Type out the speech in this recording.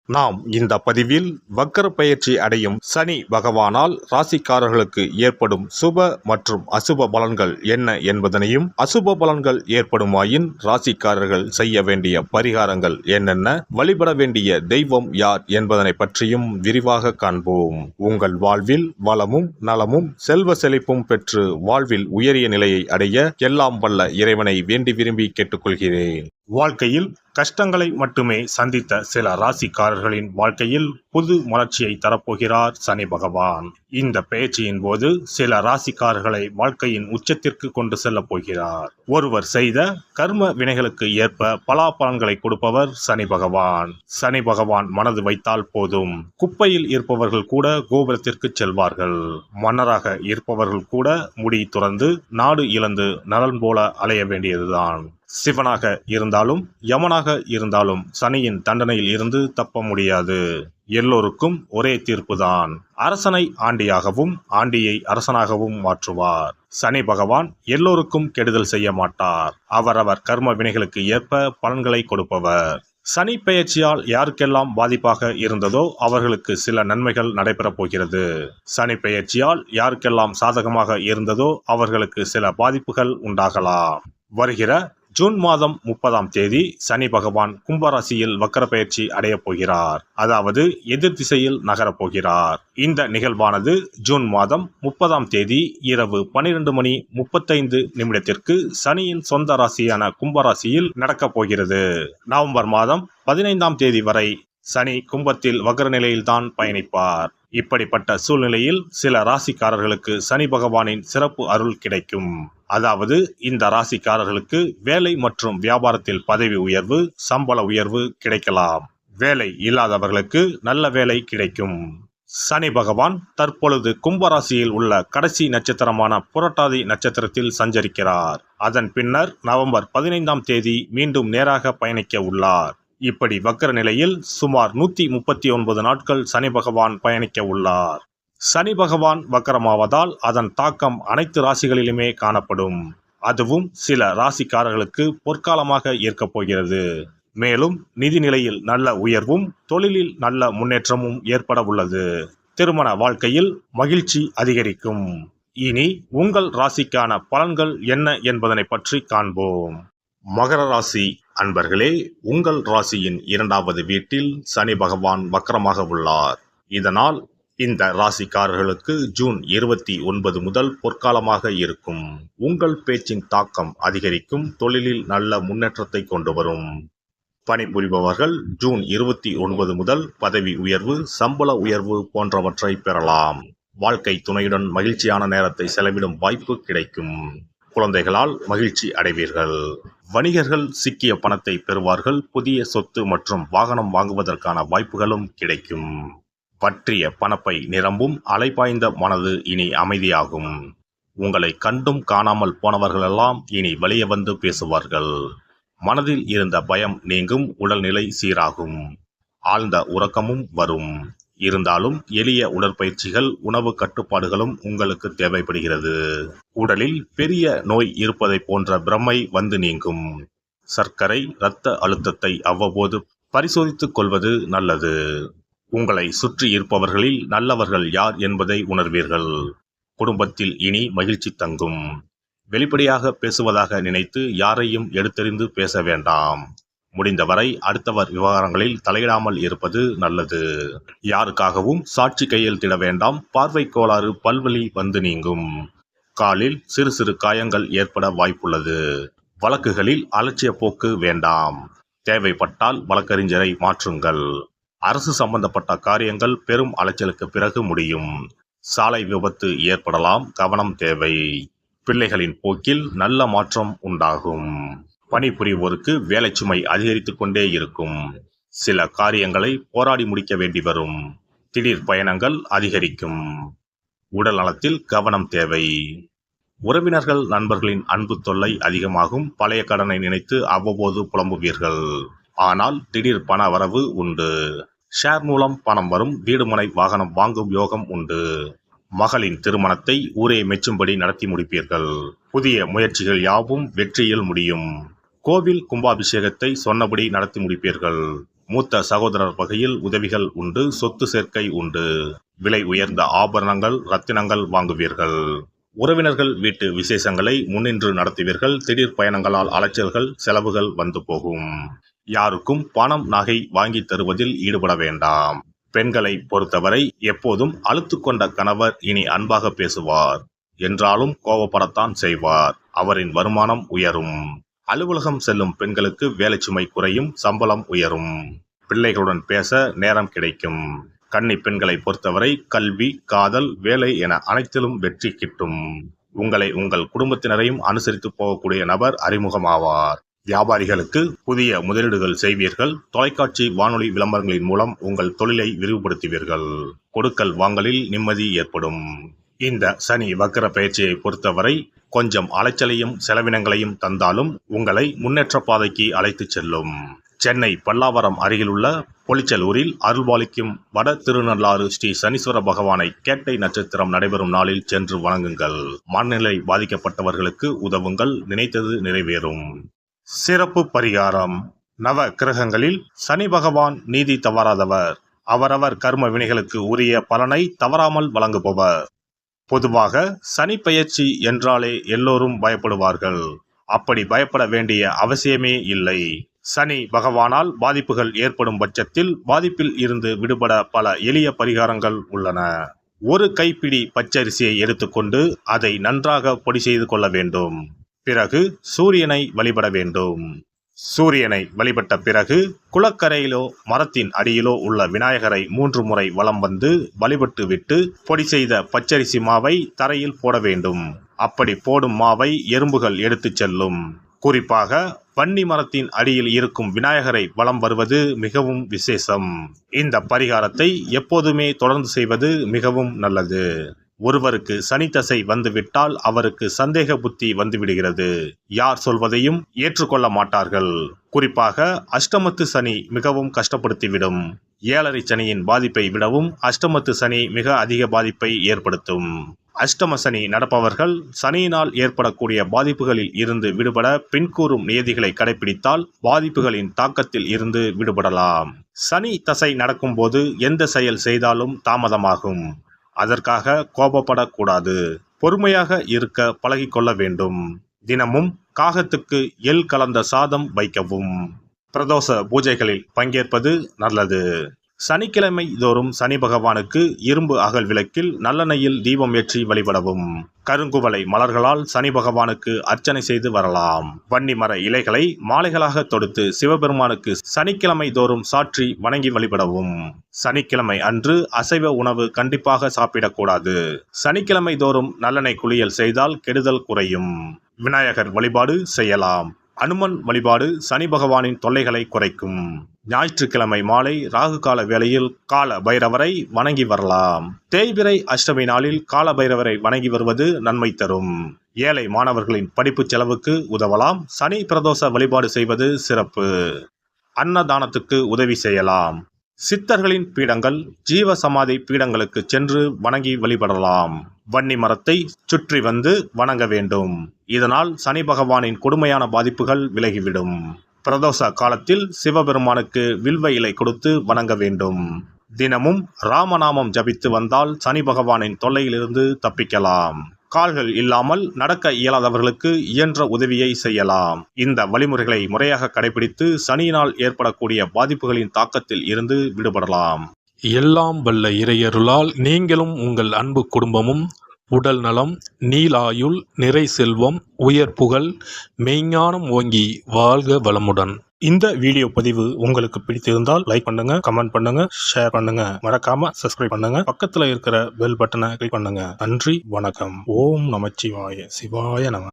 நாம் இந்த பதிவில் வக்கர பெயர்ச்சி அடையும் சனி பகவானால் ராசிக்காரர்களுக்கு ஏற்படும் சுப மற்றும் அசுப பலன்கள் என்ன என்பதனையும், அசுப பலன்கள் ஏற்படுமாயின் ராசிக்காரர்கள் செய்ய வேண்டிய பரிகாரங்கள் என்னென்ன, வழிபட வேண்டிய தெய்வம் யார் என்பதனை பற்றியும் விரிவாக காண்போம். உங்கள் வாழ்வில் வளமும் நலமும் செல்வ செழிப்பும் பெற்று வாழ்வில் உயரிய நிலையை அடைய எல்லாம் வல்ல இறைவனை வேண்டி விரும்பி கேட்டுக்கொள்கிறேன். வாழ்க்கையில் கஷ்டங்களை மட்டுமே சந்தித்த சில ராசிக்காரர்களின் வாழ்க்கையில் புது மலர்ச்சியை தரப்போகிறார் சனி பகவான். இந்த பெயர்ச்சியின் போது சில ராசிக்காரர்களை வாழ்க்கையின் உச்சத்திற்கு கொண்டு செல்ல போகிறார். ஒருவர் செய்த கர்ம வினைகளுக்கு ஏற்ப பலாபலன்களை கொடுப்பவர் சனி பகவான். சனி பகவான் மனது வைத்தால் போதும், குப்பையில் இருப்பவர்கள் கூட கோபுரத்திற்கு செல்வார்கள். மன்னராக இருப்பவர்கள் கூட முடி துறந்து நாடு இழந்து நலன் போல அலைய வேண்டியதுதான். சிவனாக இருந்தாலும் யமனாக இருந்தாலும் சனியின் தண்டனையில் இருந்து தப்ப முடியாது. எல்லோருக்கும் ஒரே தீர்ப்புதான். அரசனை ஆண்டியாகவும் ஆண்டியை அரசனாகவும் மாற்றுவார். சனி பகவான் எல்லோருக்கும் கெடுதல் செய்ய மாட்டார். அவரவர் கர்ம வினைகளுக்கு ஏற்ப பலன்களை கொடுப்பவர். சனி பெயர்ச்சியால் யாருக்கெல்லாம் பாதிப்பாக இருந்ததோ அவர்களுக்கு சில நன்மைகள் நடைபெறப் போகிறது. சனி பெயர்ச்சியால் யாருக்கெல்லாம் சாதகமாக இருந்ததோ அவர்களுக்கு சில பாதிப்புகள் உண்டாகலாம். வருகிற ஜூன் மாதம் 30ஆம் தேதி சனி பகவான் கும்பராசியில் வக்கர பெயர்ச்சி அடையப் போகிறார். அதாவது எதிர் திசையில் நகரப் போகிறார். இந்த நிகழ்வானது ஜூன் மாதம் 30ஆம் தேதி இரவு 12:35 சனியின் சொந்த ராசியான கும்பராசியில் நடக்கப் போகிறது. நவம்பர் மாதம் 15ஆம் தேதி வரை சனி கும்பத்தில் வக்ர நிலையில்தான் பயணிப்பார். இப்படிப்பட்ட சூழ்நிலையில் சில ராசிக்காரர்களுக்கு சனி பகவானின் சிறப்பு அருள் கிடைக்கும். அதாவது இந்த ராசிக்காரர்களுக்கு வேலை மற்றும் வியாபாரத்தில் பதவி உயர்வு, சம்பள உயர்வு கிடைக்கலாம். வேலை இல்லாதவர்களுக்கு நல்ல வேலை கிடைக்கும். சனி பகவான் தற்பொழுது கும்பராசியில் உள்ள கடைசி நட்சத்திரமான புரட்டாதி நட்சத்திரத்தில் சஞ்சரிக்கிறார். அதன் பின்னர் நவம்பர் 15ஆம் தேதி மீண்டும் நேராக பயணிக்க உள்ளார். இப்படி வக்கர நிலையில் சுமார் 139 நாட்கள் சனி பகவான் பயணிக்க உள்ளார். சனி பகவான் வக்கரமாவதால் அதன் தாக்கம் அனைத்து ராசிகளிலுமே காணப்படும். அதுவும் சில ராசிக்காரர்களுக்கு பொற்காலமாக இருக்கப் போகிறது. மேலும் நிதி நிலையில் நல்ல உயர்வும் தொழிலில் நல்ல முன்னேற்றமும் ஏற்பட உள்ளது. திருமண வாழ்க்கையில் மகிழ்ச்சி அதிகரிக்கும். இனி உங்கள் ராசிக்கான பலன்கள் என்ன என்பதனை பற்றி காண்போம். மகர ராசி அன்பர்களே, உங்கள் ராசியின் 2வது வீட்டில் சனி பகவான் வக்கரமாக உள்ளார். இதனால் இந்த ராசிக்காரர்களுக்கு ஜூன் 29 முதல் பொற்காலமாக இருக்கும். உங்கள் பேச்சின் தாக்கம் அதிகரிக்கும். தொழிலில் நல்ல முன்னேற்றத்தை கொண்டு வரும். பணிபுரிபவர்கள் ஜூன் 29 முதல் பதவி உயர்வு, சம்பள உயர்வு போன்றவற்றை பெறலாம். வாழ்க்கை துணையுடன் மகிழ்ச்சியான நேரத்தை செலவிடும் வாய்ப்பு கிடைக்கும். குழந்தைகளால் மகிழ்ச்சி அடைவீர்கள். வணிகர்கள் சிக்கிய பணத்தை பெறுவார்கள். புதிய சொத்து மற்றும் வாகனம் வாங்குவதற்கான வாய்ப்புகளும் கிடைக்கும். பற்றிய பணப்பை நிரம்பும். அலைபாய்ந்த மனது இனி அமைதியாகும். உங்களை கண்டும் காணாமல் போனவர்களெல்லாம் இனி வெளியே வந்து பேசுவார்கள். மனதில் இருந்த பயம் நீங்கும். உடல்நிலை சீராகும். ஆழ்ந்த உறக்கமும் வரும். இருந்தாலும் எளிய உடற்பயிற்சிகள், உணவு கட்டுப்பாடுகளும் உங்களுக்கு தேவைப்படுகிறது. உடலில் பெரிய நோய் இருப்பதை போன்ற பிரமை வந்து நீங்கும். சர்க்கரை, இரத்த அழுத்தத்தை அவ்வப்போது பரிசோதித்துக் கொள்வது நல்லது. உங்களை சுற்றி இருப்பவர்களில் நல்லவர்கள் யார் என்பதை உணர்வீர்கள். குடும்பத்தில் இனி மகிழ்ச்சி தங்கும். வெளிப்படையாக பேசுவதாக நினைத்து யாரையும் எடுத்தெறிந்து பேச வேண்டாம். முடிந்தவரை அடுத்தவர் விவகாரங்களில் தலையிடாமல் இருப்பது நல்லது. யாருக்காகவும் சாட்சி கையெழுத்திட வேண்டாம். பார்வை கோளாறு, பல்வலி வந்து நீங்கும். காலில் சிறு சிறு காயங்கள் ஏற்பட வாய்ப்புள்ளது. வழக்குகளில் அலட்சிய போக்கு வேண்டாம். தேவைப்பட்டால் வழக்கறிஞரை மாற்றுங்கள். அரசு சம்பந்தப்பட்ட காரியங்கள் பெரும் அலைச்சலுக்கு பிறகு முடியும். சாலை விபத்து ஏற்படலாம். கவனம் தேவை. பிள்ளைகளின் போக்கில் நல்ல மாற்றம் உண்டாகும். பணிபுரிவோருக்கு வேலை சுமை அதிகரித்து கொண்டே இருக்கும். சில காரியங்களை போராடி முடிக்க வேண்டி வரும். திடீர் பயணங்கள் அதிகரிக்கும். உடல் நலத்தில் கவனம் தேவை. உறவினர்கள், நண்பர்களின் அன்பு தொல்லை அதிகமாகும். பழைய கடனை நினைத்து அவ்வப்போது புலம்புவீர்கள். ஆனால் திடீர் பண வரவு உண்டு. ஷேர் மூலம் பணம் வரும். வீடுமனை வாகனம் வாங்கும் யோகம் உண்டு. மகளின் திருமணத்தை ஊரே மெச்சும்படி நடத்தி முடிப்பீர்கள். புதிய முயற்சிகள் யாவும் வெற்றியில் முடியும். கோவில் கும்பாபிஷேகத்தை சொன்னபடி நடத்தி முடிப்பீர்கள். மூத்த சகோதரர் வகையில் உதவிகள் உண்டு. சொத்து சேர்க்கை உண்டு. விலை உயர்ந்த ஆபரணங்கள், ரத்தினங்கள் வாங்குவீர்கள். உறவினர்கள் வீட்டு விசேஷங்களை முன்னின்று நடத்துவீர்கள். திடீர் பயணங்களால் அலைச்சல்கள், செலவுகள் வந்து போகும். யாருக்கும் பணம், நகை வாங்கி தருவதில் ஈடுபட வேண்டாம். பெண்களை பொறுத்தவரை எப்போதும் அலுத்து கொண்ட கணவர் இனி அன்பாக பேசுவார். என்றாலும் கோபப்படத்தான் செய்வார். அவரின் வருமானம் உயரும். அலுவலகம் செல்லும் பெண்களுக்கு வேலை சுமை குறையும், சம்பளம் உயரும். பிள்ளைகளுடன் பேச நேரம் கிடைக்கும். கன்னி பெண்களை பொறுத்தவரை கல்வி, காதல், வேலை என அனைத்திலும் வெற்றி கிட்டும். உங்களை உங்கள் குடும்பத்தினரையும் அனுசரித்து போகக்கூடிய நபர் அறிமுகமாவார். வியாபாரிகளுக்கு புதிய முதலீடுகள் செய்வீர்கள். தொலைக்காட்சி, வானொலி விளம்பரங்களின் மூலம் உங்கள் தொழிலை விரிவுபடுத்துவீர்கள். கொடுக்கல் வாங்கலில் நிம்மதி ஏற்படும். இந்த சனி வக்ர பயிற்சியை பொறுத்தவரை கொஞ்சம் அலைச்சலையும் செலவினங்களையும் தந்தாலும் உங்களை முன்னேற்ற பாதைக்கு அழைத்துச் செல்லும். சென்னை பல்லாவரம் அருகிலுள்ள பொலிச்சலூரில் அருள்பாலிக்கும் வட திருநள்ளாறு ஸ்ரீ சனீஸ்வர பகவானை கேட்டை நட்சத்திரம் நடைபெறும் நாளில் சென்று வணங்குங்கள். மனநிலை பாதிக்கப்பட்டவர்களுக்கு உதவுங்கள். நினைத்தது நிறைவேறும். சிறப்பு பரிகாரம். நவ கிரகங்களில் சனி பகவான் நீதி தவறாதவர். அவரவர் கர்ம வினைகளுக்கு உரிய பலனை தவறாமல் வழங்குபவர். பொதுவாக சனி பெயர்ச்சி என்றாலே எல்லோரும் பயப்படுவார்கள். அப்படி பயப்பட வேண்டிய அவசியமே இல்லை. சனி பகவானால் பாதிப்புகள் ஏற்படும் பட்சத்தில் பாதிப்பில் இருந்து விடுபட பல எளிய பரிகாரங்கள் உள்ளன. ஒரு கைப்பிடி பச்சரிசியை எடுத்துக்கொண்டு அதை நன்றாக பொடி செய்து கொள்ள வேண்டும். பிறகு சூரியனை வழிபட வேண்டும். சூரியனை வழிபட்ட பிறகு குளக்கரையிலோ மரத்தின் அடியிலோ உள்ள விநாயகரை 3 முறை வலம் வந்து வழிபட்டு விட்டு பொடி செய்த பச்சரிசி மாவை தரையில் போட வேண்டும். அப்படி போடும் மாவை எறும்புகள் எடுத்துச் செல்லும். குறிப்பாக வன்னி மரத்தின் அடியில் இருக்கும் விநாயகரை வலம் வருவது மிகவும் விசேஷம். இந்த பரிகாரத்தை எப்போதுமே தொடர்ந்து செய்வது மிகவும் நல்லது. ஒருவருக்கு சனி தசை வந்துவிட்டால் அவருக்கு சந்தேக புத்தி வந்துவிடுகிறது. யார் சொல்வதையும் ஏற்றுக்கொள்ள மாட்டார்கள். குறிப்பாக அஷ்டமத்து சனி மிகவும் கஷ்டப்படுத்திவிடும். 7.5 சனியின் பாதிப்பை விடவும் அஷ்டமத்து சனி மிக அதிக பாதிப்பை ஏற்படுத்தும். அஷ்டம சனி நடப்பவர்கள் சனியினால் ஏற்படக்கூடிய பாதிப்புகளில் இருந்து விடுபட பின்கூறும் நியதிகளை கடைபிடித்தால் பாதிப்புகளின் தாக்கத்தில் இருந்து விடுபடலாம். சனி தசை நடக்கும்போது எந்த செயல் செய்தாலும் தாமதமாகும். அதற்காக கோபப்படக்கூடாது. பொறுமையாக இருக்க பழகிக்கொள்ள வேண்டும். தினமும் காகத்துக்கு எள் கலந்த சாதம் வைக்கவும். பிரதோஷ பூஜைகளில் பங்கேற்பது நல்லது. சனிக்கிழமை தோறும் சனி பகவானுக்கு இரும்பு அகல் விளக்கில் நல்லெண்ணெயில் தீபம் ஏற்றி வழிபடவும். கருங்குவளை மலர்களால் சனி பகவானுக்கு அர்ச்சனை செய்து வரலாம். வன்னி மர இலைகளை மாலைகளாக தொடுத்து சிவபெருமானுக்கு சனிக்கிழமை தோறும் சாற்றி வணங்கி வழிபடவும். சனிக்கிழமை அன்று அசைவ உணவு கண்டிப்பாக சாப்பிடக்கூடாது. சனிக்கிழமை தோறும் நல்லெண்ணெய் குளியல் செய்தால் கெடுதல் குறையும். விநாயகர் வழிபாடு செய்யலாம். அனுமன் வழிபாடு சனி பகவானின் தொல்லைகளை குறைக்கும். ஞாயிற்றுக்கிழமை மாலை ராகு கால வேளையில் கால பைரவரை வணங்கி வரலாம். தேய்பிறை அஷ்டமி நாளில் கால பைரவரை வணங்கி வருவது நன்மை தரும். ஏழை மாணவர்களின் படிப்பு செலவுக்கு உதவலாம். சனி பிரதோஷ வழிபாடு செய்வது சிறப்பு. அன்னதானத்துக்கு உதவி செய்யலாம். சித்தர்களின் பீடங்கள், ஜீவ சமாதி பீடங்களுக்கு சென்று வணங்கி வழிபடலாம். வன்னி மரத்தை சுற்றி வந்து வணங்க வேண்டும். இதனால் சனி பகவானின் கொடுமையான பாதிப்புகள் விலகிவிடும். பிரதோஷ காலத்தில் சிவபெருமானுக்கு வில்வ இலை கொடுத்து வணங்க வேண்டும். தினமும் ராமநாமம் ஜபித்து வந்தால் சனி பகவானின் தொல்லையிலிருந்து தப்பிக்கலாம். கால்கள் இல்லாமல் நடக்க இயலாதவர்களுக்கு இயன்ற உதவியை செய்யலாம். இந்த வழிமுறைகளை முறையாக கடைபிடித்து சனியினால் ஏற்படக்கூடிய பாதிப்புகளின் தாக்கத்தில் இருந்து விடுபடலாம். எல்லாம் வல்ல இறையருளால் நீங்களும் உங்கள் அன்பு குடும்பமும் உடல் நலம், நீலாயுள், நிறை செல்வம், உயர் புகழ், மெய்ஞானம் ஓங்கி வாழ்க வளமுடன். இந்த வீடியோ பதிவு உங்களுக்கு பிடித்திருந்தால் லைக் பண்ணுங்க, கமெண்ட் பண்ணுங்க, ஷேர் பண்ணுங்க. மறக்காம சப்ஸ்கிரைப் பண்ணுங்க. பக்கத்துல இருக்கிற பெல் பட்டனை கிளிக் பண்ணுங்க. நன்றி, வணக்கம். ஓம் நமச்சிவாய. சிவாய நம.